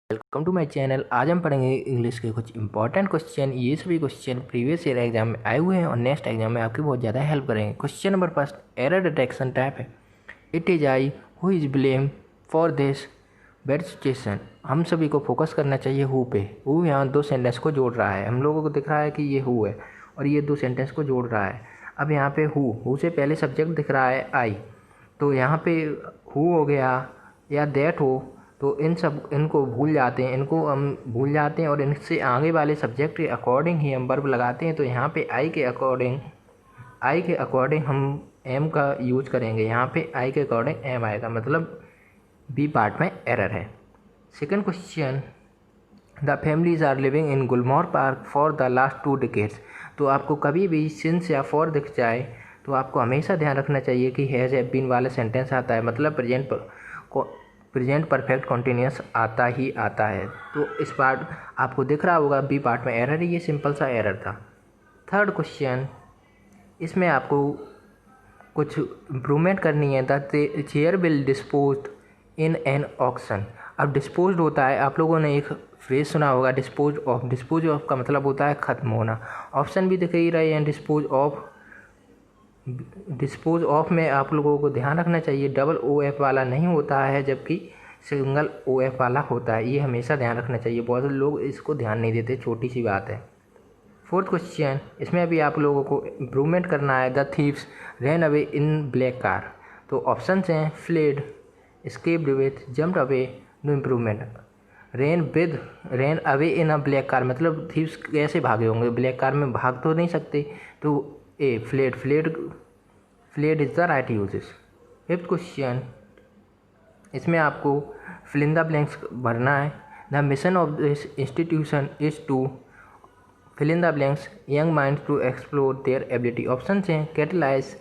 Welcome to my channel. आज हम पढ़ेंगे इंग्लिश के कुछ इंपॉर्टेंट क्वेश्चन। ये सभी क्वेश्चन प्रीवियस ईयर एग्जाम में आए हुए हैं और नेक्स्ट एग्जाम में आपकी बहुत ज़्यादा हेल्प करेंगे। Question number first, error detection type है। It is I who is blame for this bad situation. हम सभी को फोकस करना चाहिए हु पे। हु यहाँ दो सेंटेंस को जोड़ रहा है, हम लोगों को दिख रहा है कि ये हु है और ये दो सेंटेंस को जोड़ रहा है। अब यहाँ पे हु से पहले सब्जेक्ट दिख रहा है आई, तो यहाँ पे हु हो गया या दैट हो, तो इनको भूल जाते हैं, इनको हम भूल जाते हैं और इनसे आगे वाले सब्जेक्ट के अकॉर्डिंग ही हम वर्ब लगाते हैं। तो यहाँ पे आई के अकॉर्डिंग हम एम का यूज करेंगे। यहाँ पे आई के अकॉर्डिंग एम आएगा, मतलब बी पार्ट में एरर है। Second question, the families are living in Gulmohar Park for the last 2 decades. तो आपको कभी भी सिंस या फॉर दिख जाए तो आपको हमेशा ध्यान रखना चाहिए कि हैज़ हैव बीन वाला सेंटेंस आता है, मतलब प्रेजेंट परफेक्ट कॉन्टिन्यूस आता ही आता है। तो इस पार्ट आपको दिख रहा होगा बी पार्ट में एरर है, ये सिंपल सा एरर था। थर्ड क्वेश्चन, इसमें आपको कुछ इम्प्रूवमेंट करनी है। The chair will disposed in an auction. अब डिस्पोज्ड होता है, आप लोगों ने एक फ्रेज सुना होगा डिस्पोज ऑफ। डिस्पोज ऑफ का मतलब होता है ख़त्म होना। ऑप्शन भी दिख ही रहे हैं डिस्पोज ऑफ। डिस्पोज ऑफ में आप लोगों को ध्यान रखना चाहिए डबल ओ एफ वाला नहीं होता है, जबकि सिंगल ओ एफ वाला होता है। ये हमेशा ध्यान रखना चाहिए, बहुत से लोग इसको ध्यान नहीं देते, छोटी सी बात है। फोर्थ क्वेश्चन, इसमें अभी आप लोगों को इम्प्रूवमेंट करना है। The thieves ran away in black car. तो ऑप्शन हैं fled, escaped with, jumped away, no improvement. Ran away in a black car, मतलब थीव्स कैसे भागे होंगे, ब्लैक कार में भाग तो नहीं सकते। तो a fled is the right usages. Fifth question, इसमें आपको फिल इन द ब्लैंक्स भरना है। The mission of this institution is to fill in the blanks young mind to explore their ability. Option हैं catalyse,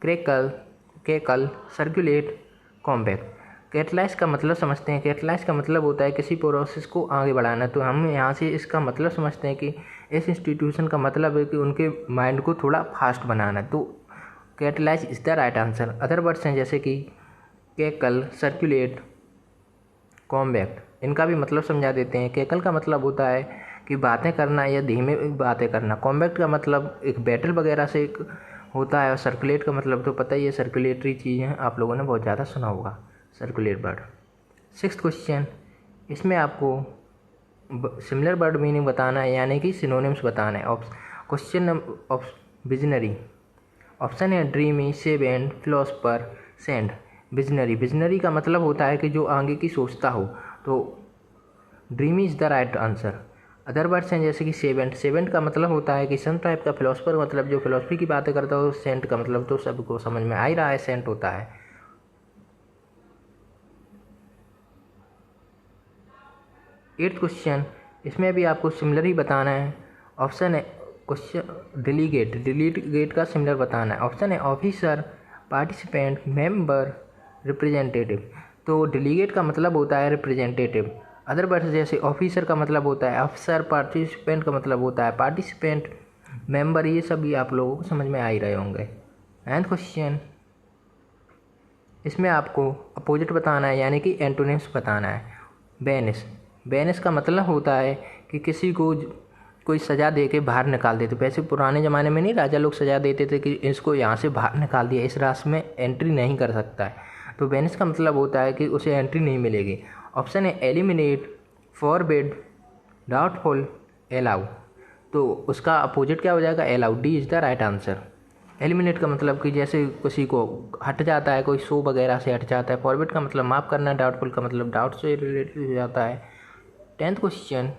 cackle, circulate, compact. Catalyse का मतलब समझते हैं। Catalyse का मतलब होता है किसी प्रोसेस को आगे बढ़ाना। तो हम यहाँ से इसका मतलब समझते हैं कि इस इंस्टीट्यूशन का मतलब है कि उनके माइंड को थोड़ा फास्ट बनाना। तो catalyse is the right answer. Other words हैं जैसे कि केकल, सर्कुलेट, कॉम्पैक्ट, इनका भी मतलब समझा देते हैं। केकल का मतलब होता है कि बातें करना या धीमे बातें करना। कॉम्पैक्ट का मतलब एक बैटल वगैरह से एक होता है। और सर्कुलेट का मतलब तो पता ही है, सर्कुलेटरी चीज़ें आप लोगों ने बहुत ज़्यादा सुना होगा, सर्कुलेट वर्ड। सिक्स्थ क्वेश्चन, इसमें आपको सिमिलर वर्ड मीनिंग बताना है, यानी कि सिनोनिम्स बताना है। क्वेश्चन ऑफ विजनरी, ऑप्शन है dreamy, seventh, philosopher, send. Visionary का मतलब होता है कि जो आगे की सोचता हो, तो dreamy is the right answer. Other words हैं जैसे कि सेवेंट का मतलब होता है कि सन टाइप का। फिलोसफर मतलब जो फिलोसफी की बातें करता हो। सेंट का मतलब तो सबको समझ में आ ही रहा है, सेंट होता है। एट्थ क्वेश्चन, इसमें भी आपको सिमिलर ही बताना है। ऑप्शन है क्वेश्चन डिलीगेट का सिमिलर बताना है। ऑप्शन है ऑफिसर, पार्टिसिपेंट, मेंबर, रिप्रेजेंटेटिव। तो डिलीगेट का मतलब होता है रिप्रेजेंटेटिव। अदर वर्ड्स जैसे ऑफिसर का मतलब होता है अफसर, पार्टिसिपेंट का मतलब होता है पार्टिसिपेंट, मेंबर, ये सभी आप लोगों को समझ में आ ही रहे होंगे। नाइन्थ क्वेश्चन, इसमें आपको अपोजिट बताना है, यानी कि एंटोनिम्स बताना है। बैनिश का मतलब होता है कि किसी को कोई सज़ा दे के बाहर निकाल देते। वैसे पुराने ज़माने में नहीं राजा लोग सज़ा देते थे कि इसको यहाँ से बाहर निकाल दिया, इस रास्ते में एंट्री नहीं कर सकता है। तो बैनिश का मतलब होता है कि उसे एंट्री नहीं मिलेगी। ऑप्शन है एलिमिनेट, फॉरबिड, डाउटफुल, अलाउ। तो उसका अपोजिट क्या हो जाएगा, allow. D is the right answer. Eliminate का मतलब कि जैसे किसी को हट जाता है, कोई शो वगैरह से हट जाता है। फॉरबिड का मतलब माफ़ करना। डाउटफुल का मतलब डाउट से रिलेटेड हो जाता है। 10th क्वेश्चन,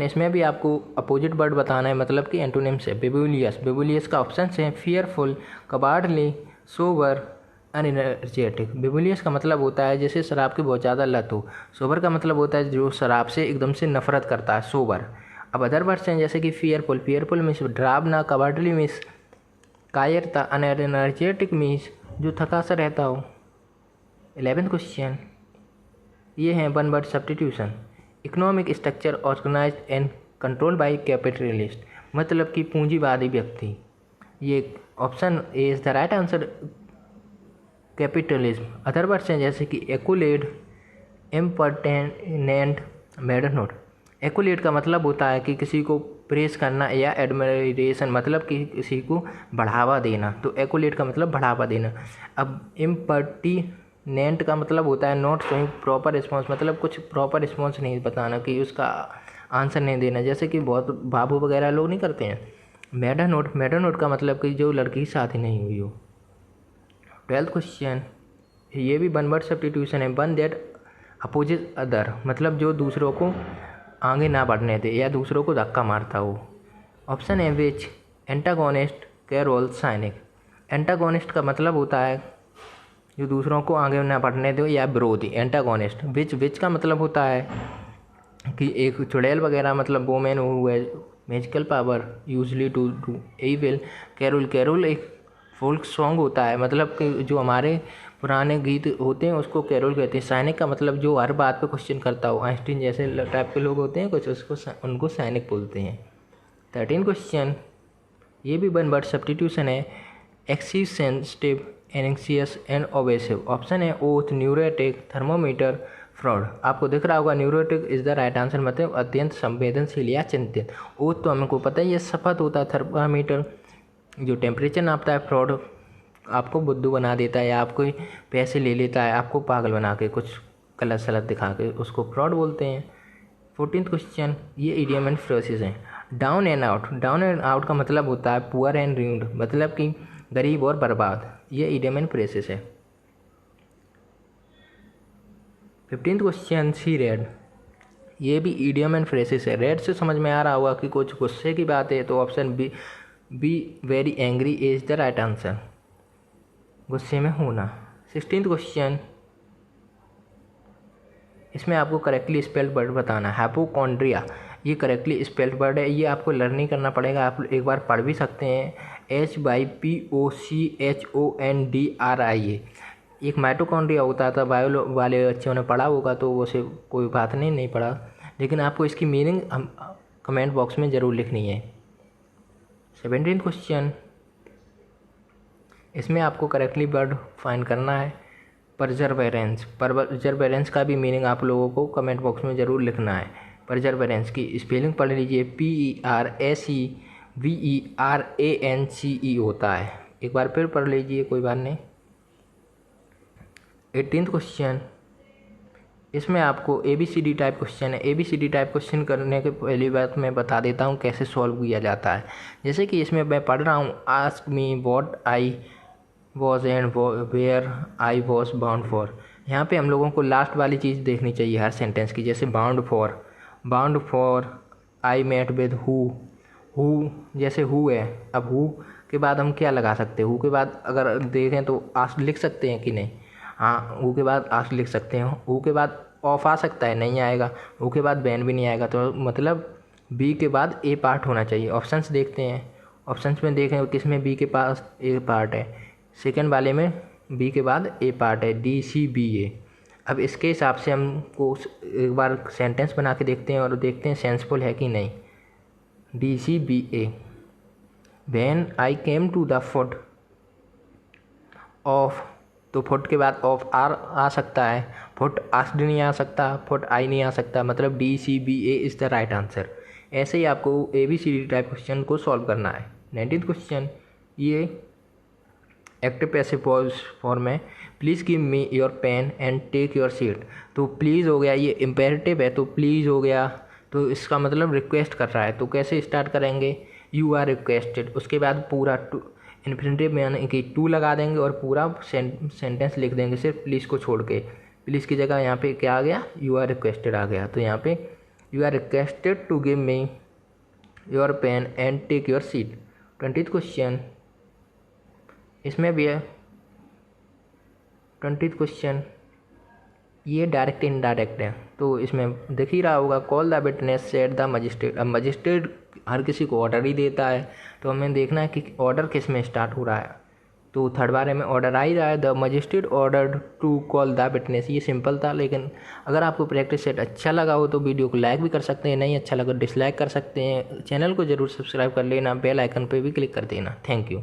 इसमें भी आपको अपोजिट वर्ड बताना है, मतलब कि एंटोनिम्स है। बेबुलियस का ऑप्शन है फियरफुल, कबार्डली, सोबर, अनएनर्जेटिक। बेबुलियस का मतलब होता है जैसे शराब की बहुत ज़्यादा लत हो। सोबर का मतलब होता है जो शराब से एकदम से नफरत करता है, सोबर। अब अदर वर्ड्स हैं जैसे कि फियरफुल मीन्स डरावना, कबार्डली मीन्स कायरता, अनएनर्जेटिक मीन्स जो थका सा रहता हो। 11th क्वेश्चन, ये हैं one word substitution. Economic structure organised and control by capitalist, मतलब कि पूंजीवादी व्यक्ति। ये option A is the right answer. Capitalism. Other words हैं जैसे कि एक्यूलेट, इम्पर्टेनेंट, मेडनोट। एक्यूलेट का मतलब होता है कि किसी को प्रेस करना, या एडमिरेशन मतलब कि किसी को बढ़ावा देना, तो एक्यूलेट का मतलब बढ़ावा देना। अब इम्पर्टिनेंट का मतलब होता है नॉट शोइंग प्रॉपर रिस्पॉन्स, मतलब कुछ प्रॉपर रिस्पॉन्स नहीं बताना, कि उसका आंसर नहीं देना, जैसे कि बहुत बाबू वगैरह लोग नहीं करते हैं। मेडनोट, मेडनोट का मतलब कि जो लड़की की शादी नहीं हुई हो। 12th क्वेश्चन, ये भी वन वर्ड सब्स्टिट्यूशन है। वन दैट अपोजिट अदर, मतलब जो दूसरों को आगे ना बढ़ने दे या दूसरों को धक्का मारता हो। ऑप्शन है विच, एंटागोनिस्ट, कैरोल, साइनिक। एंटागोनिस्ट का मतलब होता है जो दूसरों को आगे ना बढ़ने दो या विरोधी, एंटागोनिस्ट। विच का मतलब होता है कि एक चुड़ैल वगैरह, मतलब women who has magical power usually to do evil. Carol, carol एक फोल्क सॉन्ग होता है, मतलब कि जो हमारे पुराने गीत होते हैं उसको कैरोल कहते हैं। सैनिक का मतलब जो हर बात पे क्वेश्चन करता हो, आइंस्टीन जैसे टाइप के लोग होते हैं कुछ, उसको उनको सैनिक बोलते हैं। 13 क्वेश्चन, ये भी वन वर्ड सब्स्टिट्यूशन है। एक्सिव, सेंसिटिव, एंग्जियस एंड ओबेसिव। ऑप्शन है ओथ, न्यूरोटिक, थर्मोमीटर, फ्रॉड। आपको दिख रहा होगा neurotic is the right answer, मतलब अत्यंत संवेदनशील या चिंतित। ओथ तो हमको पता ही है शपथ होता है। थर्मामीटर जो टेम्परेचर नापता है। फ्रॉड आपको बुद्धू बना देता है या आपको पैसे ले लेता है, आपको पागल बना के कुछ गलत सलत दिखा के, उसको फ्रॉड बोलते हैं। 14th क्वेश्चन, ये इडियम एंड फ्रेजेस हैं। Down and out, down and out का मतलब होता है पुअर एंड रूइंड, मतलब कि गरीब और बर्बाद। ये इडियम एंड फ्रेजेस है। 15th क्वेश्चन, सी रेड, ये भी इडियम एंड फ्रेजेस है। रेड से समझ में आ रहा होगा कि कुछ गुस्से की बात है, तो option be very angry is the right answer, गुस्से में होना। 16th क्वेश्चन, इसमें आपको करेक्टली स्पेल्ड वर्ड बताना है। हाइपोकॉन्ड्रिया, ये करेक्टली स्पेल्ड वर्ड है, ये आपको लर्न नहीं करना पड़ेगा, आप एक बार पढ़ भी सकते हैं। HYPOCHONDRIA। एक माइटोकॉन्ड्रिया होता था, बायो वाले बच्चों ने पढ़ा होगा तो उसे कोई बात नहीं पढ़ा, लेकिन आपको इसकी मीनिंग कमेंट बॉक्स में ज़रूर लिखनी है। 17th क्वेश्चन, इसमें आपको करेक्टली वर्ड फाइंड करना है। परजरवेरेंस, परजरवेरेंस का भी मीनिंग आप लोगों को कमेंट बॉक्स में ज़रूर लिखना है। परजरवेरेंस की स्पेलिंग पढ़ लीजिए, PERSEVERANCE होता है। एक बार फिर पढ़ लीजिए, कोई बात नहीं। 18th क्वेश्चन, इसमें आपको ABCD टाइप क्वेश्चन है। ABCD टाइप क्वेश्चन करने के पहली बात मैं बता देता हूँ कैसे सॉल्व किया जाता है। जैसे कि इसमें मैं पढ़ रहा हूँ, ask me what I was and where I was bound for. यहाँ पे हम लोगों को लास्ट वाली चीज़ देखनी चाहिए हर सेंटेंस की, जैसे bound for I met with who, जैसे हु है, अब हु के बाद हम क्या लगा सकते हैं, हु के बाद अगर देखें तो आस्क लिख सकते हैं कि नहीं, हाँ हु के बाद आस्क लिख सकते हैं। हु के बाद ऑफ आ सकता है, नहीं आएगा। हु के बाद बैन भी नहीं आएगा, तो मतलब बी के बाद ए पार्ट होना चाहिए। ऑप्शंस देखते हैं, ऑप्शंस में देखें किसमें बी के पास ए पार्ट है, सेकेंड वाले में बी के बाद ए पार्ट है, DCBA। अब इसके हिसाब से हमको एक बार सेंटेंस बना के देखते हैं और देखते हैं सेंसफुल है कि नहीं। DCBA, when I came to the foot of, तो फुट के बाद ऑफ आ सकता है, फुट आस्क्ड नहीं आ सकता, फुट आई नहीं आ सकता, मतलब DCBA is the right answer. ऐसे ही आपको ABCD टाइप क्वेश्चन को सॉल्व करना है। 19th क्वेश्चन, ये एक्टिव पैसिव वॉइस फॉर्म है। Please give me your pen and take your seat. तो प्लीज़ हो गया, ये इम्पेरेटिव है तो प्लीज़ हो गया, तो इसका मतलब रिक्वेस्ट कर रहा है। तो कैसे स्टार्ट करेंगे, यू आर रिक्वेस्टेड, उसके बाद पूरा इन्फिनिटिव में यानी कि टू लगा देंगे और पूरा सेंटेंस लिख देंगे सिर्फ प्लीज़ को छोड़ के। प्लीज़ की जगह यहाँ पे क्या आ गया, यू आर रिक्वेस्टेड आ गया। तो यहाँ पे you are requested to give me your pen and take your seat. 20th question, इसमें भी है 20th क्वेश्चन, ये डायरेक्ट इनडायरेक्ट है, तो इसमें दिख ही रहा होगा, call the witness said the magistrate. अब मजिस्ट्रेट हर किसी को ऑर्डर ही देता है, तो हमें देखना है कि ऑर्डर किस में स्टार्ट हो रहा है। तो थर्ड बारे में ऑर्डर आ ही रहा है, the magistrate order to call the witness. ये सिंपल था, लेकिन अगर आपको प्रैक्टिस सेट अच्छा लगा हो तो वीडियो को लाइक भी कर सकते हैं, नहीं अच्छा लगा डिसलाइक कर सकते हैं। चैनल को ज़रूर सब्सक्राइब कर लेना, बेल आइकन पर भी क्लिक कर देना। Thank you.